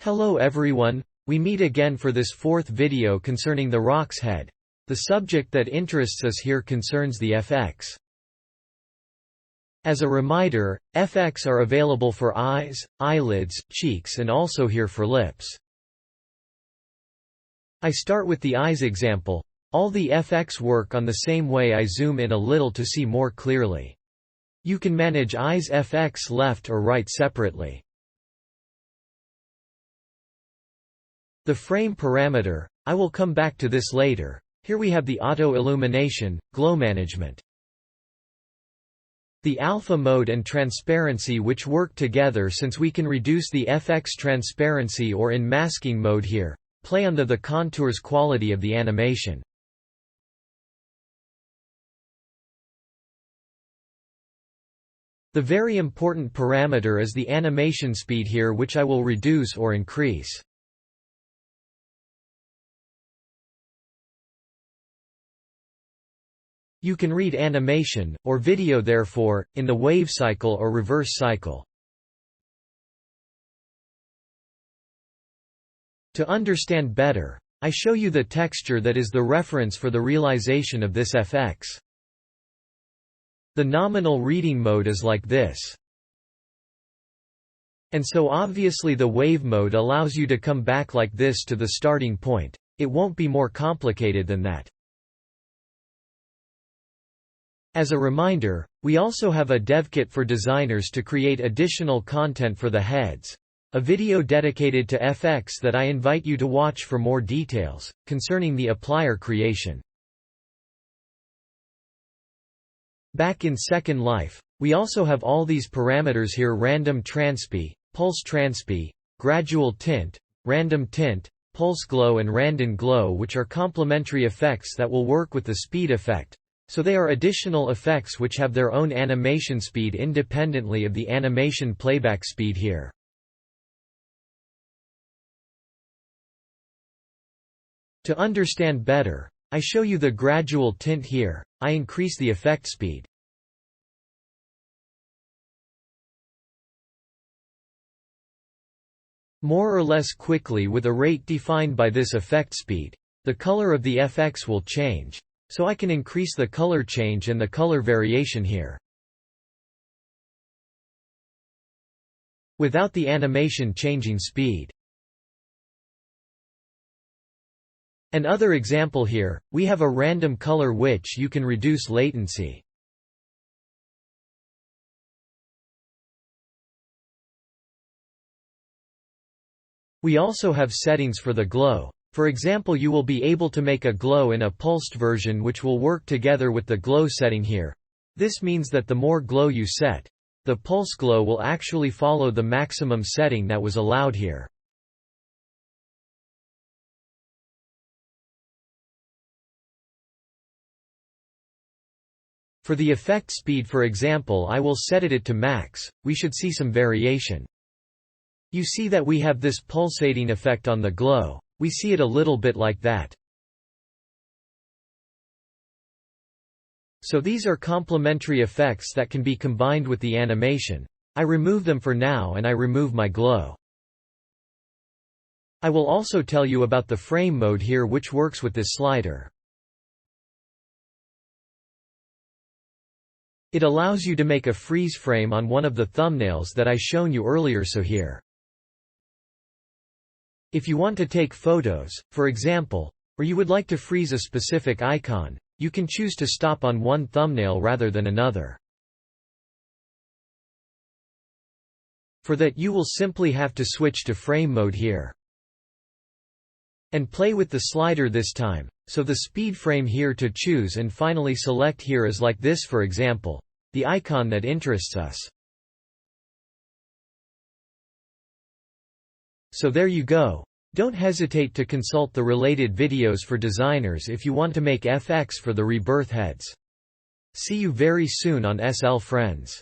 Hello everyone, we meet again for this fourth video concerning the Rock's head. The subject that interests us here concerns the FX. As a reminder, FX are available for eyes, eyelids, cheeks and also here for lips. I start with the eyes example. All the FX work on the same way. I zoom in a little to see more clearly. You can manage eyes FX left or right separately. The frame parameter, I will come back to this later. Here we have the auto illumination, glow management. The alpha mode and transparency which work together since we can reduce the FX transparency or in masking mode here, play on the contours quality of the animation. The very important parameter is the animation speed here which I will reduce or increase. You can read animation, or video therefore, in the wave cycle or reverse cycle. To understand better, I show you the texture that is the reference for the realization of this FX. The nominal reading mode is like this. And so obviously the wave mode allows you to come back like this to the starting point. It won't be more complicated than that. As a reminder, we also have a devkit for designers to create additional content for the heads, a video dedicated to FX that I invite you to watch for more details concerning the applier creation. Back in Second Life, we also have all these parameters here: random transp, pulse transp, gradual tint, random tint, pulse glow and random glow, which are complementary effects that will work with the speed effect. So they are additional effects which have their own animation speed independently of the animation playback speed here. To understand better, I show you the gradual tint here. I increase the effect speed. More or less quickly with a rate defined by this effect speed. The color of the FX will change. So I can increase the color change and the color variation here. Without the animation changing speed. Another example here, we have a random color which you can reduce latency. We also have settings for the glow. For example, you will be able to make a glow in a pulsed version which will work together with the glow setting here. This means that the more glow you set, the pulse glow will actually follow the maximum setting that was allowed here. For the effect speed, for example, I will set it to max. We should see some variation. You see that we have this pulsating effect on the glow. We see it a little bit like that. So these are complementary effects that can be combined with the animation. I remove them for now and I remove my glow. I will also tell you about the frame mode here which works with this slider. It allows you to make a freeze frame on one of the thumbnails that I shown you earlier, so here. If you want to take photos, for example, or you would like to freeze a specific icon, you can choose to stop on one thumbnail rather than another. For that you will simply have to switch to frame mode here. And play with the slider this time, so the speed frame here to choose and finally select here is like this, for example, the icon that interests us. So there you go. Don't hesitate to consult the related videos for designers if you want to make FX for the rebirth heads. See you very soon on SL Friends.